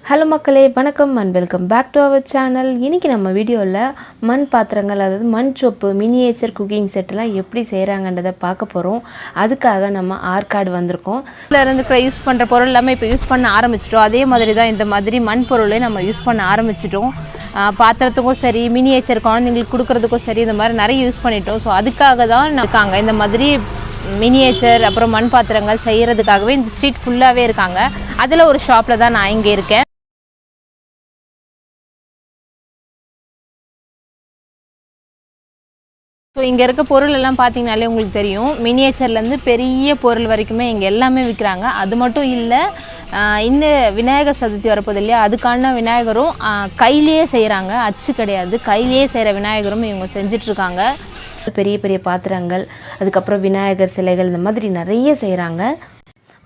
Hello மக்களே, வணக்கம் and welcome back to our channel. இன்றைக்கி நம்ம வீடியோவில் மண் பாத்திரங்கள், அதாவது மண் சொப்பு மினியேச்சர் குக்கிங் செட்டெல்லாம் எப்படி செய்கிறாங்கன்றதை பார்க்க போகிறோம். அதுக்காக நம்ம ஆற்காடு வந்திருக்கோம். இதில் இருந்து யூஸ் பண்ணுற பொருள் எல்லாமே இப்போ யூஸ் பண்ண ஆரம்பிச்சிட்டோம். அதே மாதிரி தான் இந்த மாதிரி மண் பொருளை நம்ம யூஸ் பண்ண ஆரம்பிச்சிட்டோம். பாத்திரத்துக்கும் சரி, மினியேச்சர் குழந்தைங்களுக்கு கொடுக்குறதுக்கும் சரி, இந்த மாதிரி நிறைய யூஸ் பண்ணிட்டோம். ஸோ அதுக்காக தான் இருக்காங்க இந்த மாதிரி மினியேச்சர் அப்புறம் மண் பாத்திரங்கள் செய்கிறதுக்காகவே இந்த ஸ்ட்ரீட் ஃபுல்லாகவே இருக்காங்க. அதில் ஒரு ஷாப்பில் தான் நான் இங்கே இருக்கேன். ஸோ இங்கே இருக்க பொருள் எல்லாம் பார்த்தீங்கனாலே உங்களுக்கு தெரியும். மினியேச்சர்லேருந்து பெரிய பொருள் வரைக்குமே இங்கே எல்லாமே விற்கிறாங்க. அது மட்டும் இல்லை, இந்த விநாயகர் சதுர்த்தி வரப்போது இல்லையா, அதுக்கான விநாயகரும் கையிலேயே செய்கிறாங்க. அச்சு கிடையாது, கையிலேயே செய்கிற விநாயகரும் இவங்க செஞ்சிட்ருக்காங்க. பெரிய பெரிய பாத்திரங்கள், அதுக்கப்புறம் விநாயகர் சிலைகள், இந்த மாதிரி நிறைய செய்கிறாங்க.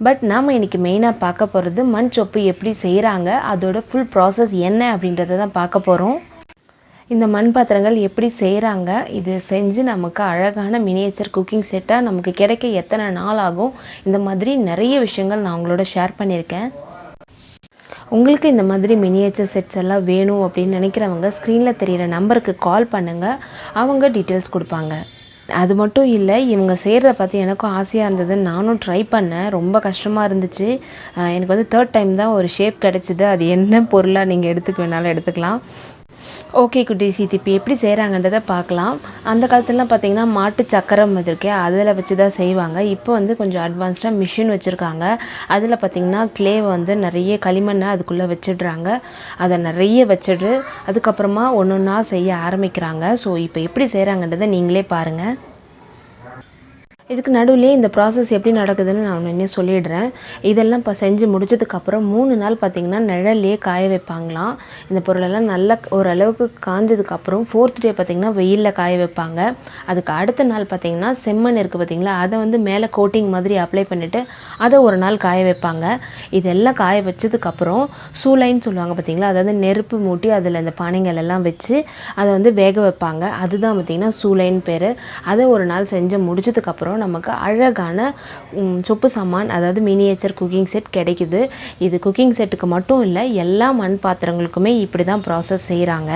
பட் நாம் இன்றைக்கி மெயினாக பார்க்க போகிறது மண் சொப்பு எப்படி செய்கிறாங்க, அதோட ஃபுல் ப்ராசஸ் என்ன அப்படின்றத தான் பார்க்க போகிறோம். இந்த மண் பாத்திரங்கள் எப்படி செய்கிறாங்க, இது செஞ்சு நமக்கு அழகான மினியேச்சர் குக்கிங் செட்டாக நமக்கு கிடைக்க எத்தனை நாள் ஆகும், இந்த மாதிரி நிறைய விஷயங்கள் நான் உங்களோட ஷேர் பண்ணியிருக்கேன். உங்களுக்கு இந்த மாதிரி மினியேச்சர் செட்ஸ் எல்லாம் வேணும் அப்படின்னு நினைக்கிறவங்க ஸ்க்ரீனில் தெரிகிற நம்பருக்கு கால் பண்ணுங்கள், அவங்க டீட்டெயில்ஸ் கொடுப்பாங்க. அது மட்டும் இல்லை, இவங்க செய்கிறத பார்த்து எனக்கும் ஆசையாக இருந்தது. நானும் ட்ரை பண்ணேன். ரொம்ப கஷ்டமாக இருந்துச்சு. எனக்கு வந்து 3rd டைம் தான் ஒரு ஷேப் கிடச்சிது. அது என்ன பொருளாக நீங்கள் எடுத்துக்க வேணாலும் எடுத்துக்கலாம். ஓகே குட்டீஸ், இது இப்போ எப்படி செய்கிறாங்கன்றதை பார்க்கலாம். அந்த காலத்துலலாம் பார்த்திங்கன்னா மாட்டு சக்கரம் வச்சுருக்கேன், அதில் வச்சு தான் செய்வாங்க. இப்போ வந்து கொஞ்சம் அட்வான்ஸ்டாக மிஷின் வச்சுருக்காங்க. அதில் பார்த்திங்கன்னா க்ளேவை வந்து நிறைய களிமண்ணை அதுக்குள்ளே வச்சிடுறாங்க. அதை நிறைய வச்சுட்டு அதுக்கப்புறமா ஒன்று ஒன்றா செய்ய ஆரம்பிக்கிறாங்க. ஸோ இப்போ எப்படி செய்கிறாங்கன்றதை நீங்களே பாருங்கள். இதுக்கு நடுவில் இந்த ப்ராசஸ் எப்படி நடக்குதுன்னு நான் இன்னும் சொல்லிடுறேன். இதெல்லாம் இப்போ செஞ்சு முடிச்சதுக்கப்புறம் 3 நாள் பார்த்திங்கன்னா நிழல்லையே காய வைப்பாங்களாம். இந்த பொருளெல்லாம் நல்லா ஓரளவுக்கு காஞ்சதுக்கப்புறம் 4th டே பார்த்திங்கன்னா வெயிலில் காய வைப்பாங்க. அதுக்கு அடுத்த நாள் பார்த்திங்கன்னா செம்மண் இருக்குது பார்த்திங்களா, அதை வந்து மேலே கோட்டிங் மாதிரி அப்ளை பண்ணிவிட்டு அதை ஒரு நாள் காய வைப்பாங்க. இதெல்லாம் காய வச்சதுக்கப்புறம் சூளைன்னு சொல்லுவாங்க பார்த்திங்களா, அதாவது நெருப்பு மூட்டி அதில் இந்த பானைகள் எல்லாம் வச்சு அதை வந்து வேக வைப்பாங்க. அதுதான் பார்த்திங்கன்னா சூளைன்னு பேர். அதை ஒரு நாள் செஞ்சு முடிச்சதுக்கப்புறம் நமக்கு அழகான சொப்பு சாமான், அதாவது மினியேச்சர் குக்கிங் செட் கிடைக்குது. இது குக்கிங் செட்டுக்கு மட்டும் இல்லை, எல்லா மண் பாத்திரங்களுக்குமே இப்படி தான் ப்ராசஸ் செய்கிறாங்க.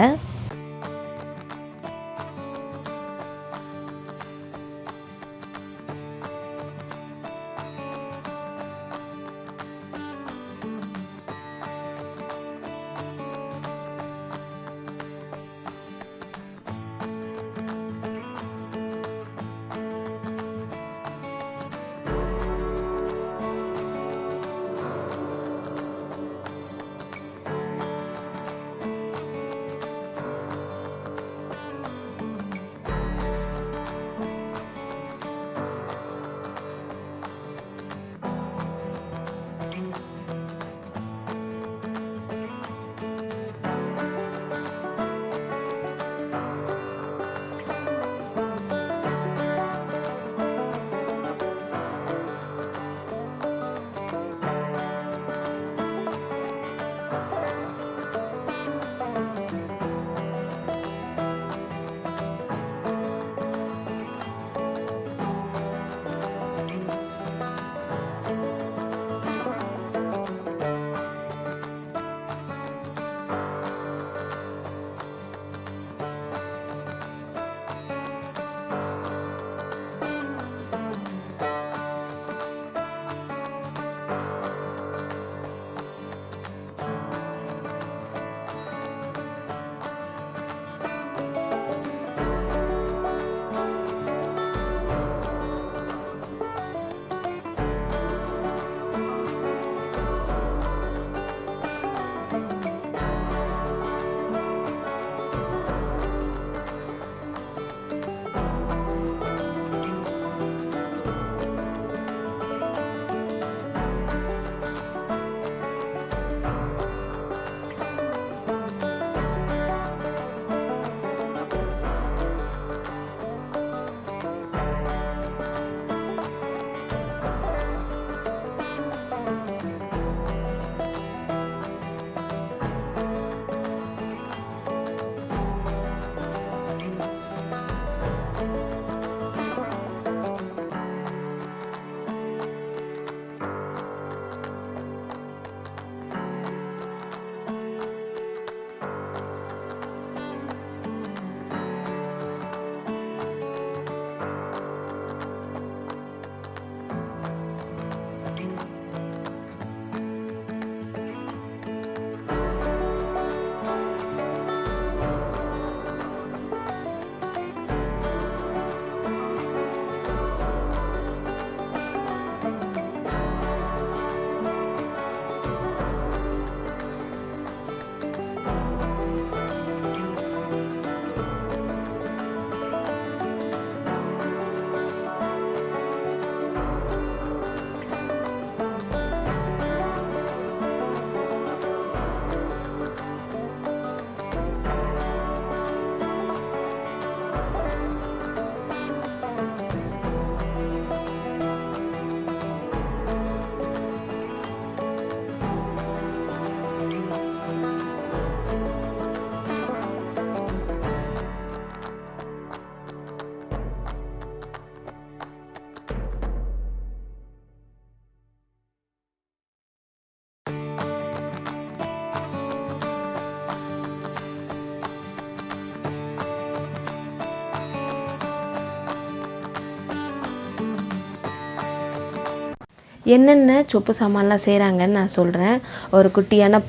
என்னென்ன சொப்பு சாமான்லாம் செய்கிறாங்கன்னு நான் சொல்கிறேன். ஒரு குட்டியான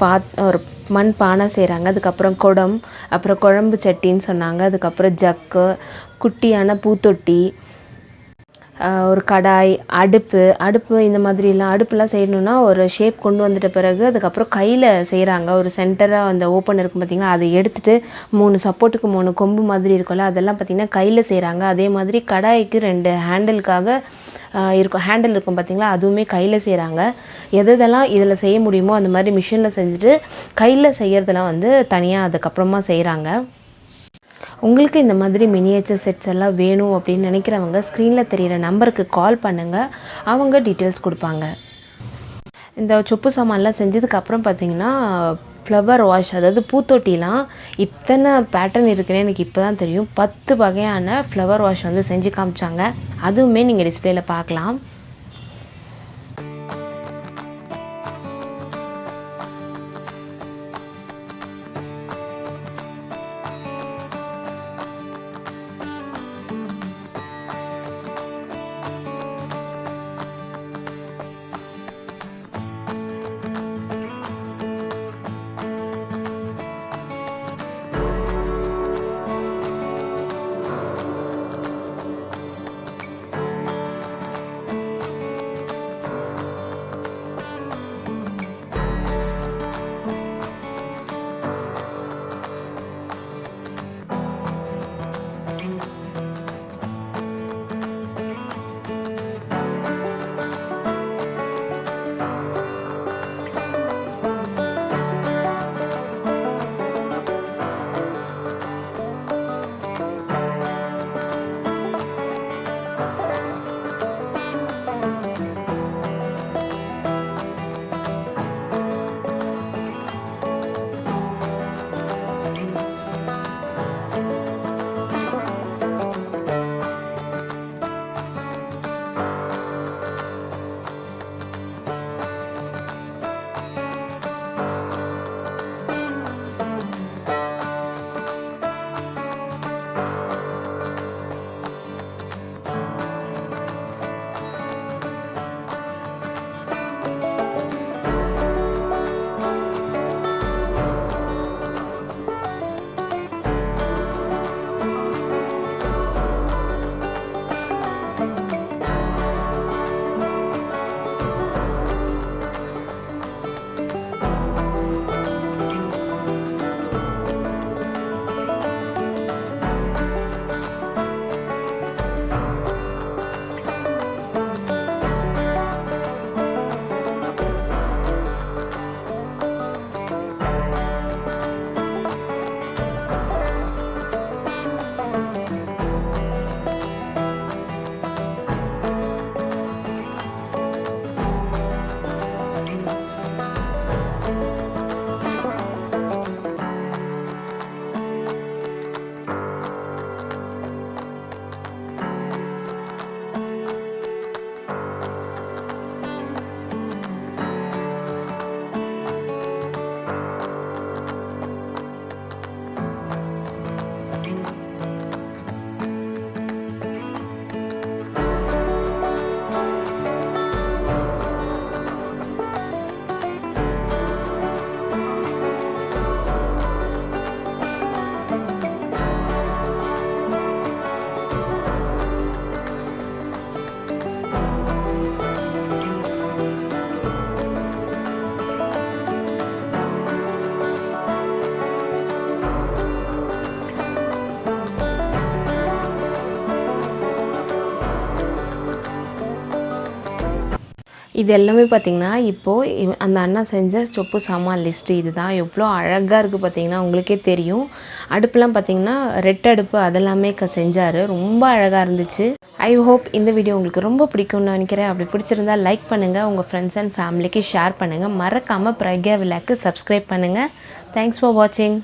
ஒரு மண் பானை செய்கிறாங்க. அதுக்கப்புறம் குடம், அப்புறம் குழம்பு சட்டின்னு சொன்னாங்க. அதுக்கப்புறம் ஜக்கு, குட்டியான பூத்தொட்டி, ஒரு கடாய், அடுப்பு இந்த மாதிரிலாம் அடுப்புலாம் செய்யணுன்னா ஒரு ஷேப் கொண்டு வந்துட்ட பிறகு அதுக்கப்புறம் கையில் செய்கிறாங்க. ஒரு சென்டராக அந்த ஓப்பன் இருக்கும் பார்த்திங்களா, அதை எடுத்துகிட்டு 3 சப்போர்ட்டுக்கு 3 கொம்பு மாதிரி இருக்கும்ல, அதெல்லாம் பார்த்திங்கன்னா கையில் செய்கிறாங்க. அதே மாதிரி கடாய்க்கு 2 ஹேண்டிலுக்காக ஹேண்டில் இருக்கும் பார்த்திங்களா, அதுவுமே கையில் செய்கிறாங்க. எதெல்லாம் இதில் செய்ய முடியுமோ அந்த மாதிரி மிஷினில் செஞ்சுட்டு கையில் செய்கிறதெல்லாம் வந்து தனியாக அதுக்கப்புறமா செய்கிறாங்க. உங்களுக்கு இந்த மாதிரி மினியேச்சர் செட்ஸ் எல்லாம் வேணும் அப்படின்னு நினைக்கிறவங்க ஸ்க்ரீனில் தெரிகிற நம்பருக்கு கால் பண்ணுங்கள், அவங்க டீட்டெயில்ஸ் கொடுப்பாங்க. இந்த சொப்பு சாமான்லாம் செஞ்சதுக்கப்புறம் பார்த்திங்கன்னா ஃப்ளவர் வாஷ், அதாவது பூத்தொட்டிலாம் இத்தனை பேட்டர்ன் இருக்குன்னு எனக்கு இப்போ தான் தெரியும். 10 வகையான ஃப்ளவர் வாஷ் வந்து செஞ்சு காமிச்சாங்க. அதுவுமே நீங்கள் டிஸ்பிளேயில் பார்க்கலாம். இது எல்லாமே பார்த்திங்கன்னா இப்போது அந்த அண்ணா செஞ்ச சொப்பு சாமான் லிஸ்ட்டு இது தான். எவ்வளோ அழகாக இருக்குது பார்த்திங்கன்னா உங்களுக்கே தெரியும். அடுப்புலாம் பார்த்திங்கன்னா ரெட் அடுப்பு அதெல்லாமே செஞ்சார். ரொம்ப அழகாக இருந்துச்சு. ஐ ஹோப் இந்த வீடியோ உங்களுக்கு ரொம்ப பிடிக்கும்னு நினைக்கிறேன். அப்படி பிடிச்சிருந்தா லைக் பண்ணுங்கள், உங்கள் ஃப்ரெண்ட்ஸ் அண்ட் ஃபேமிலிக்கு ஷேர் பண்ணுங்கள். மறக்காமல் பிரக்யா விலாக்கு சப்ஸ்கிரைப் பண்ணுங்கள். தேங்க்ஸ் ஃபார் வாட்சிங்.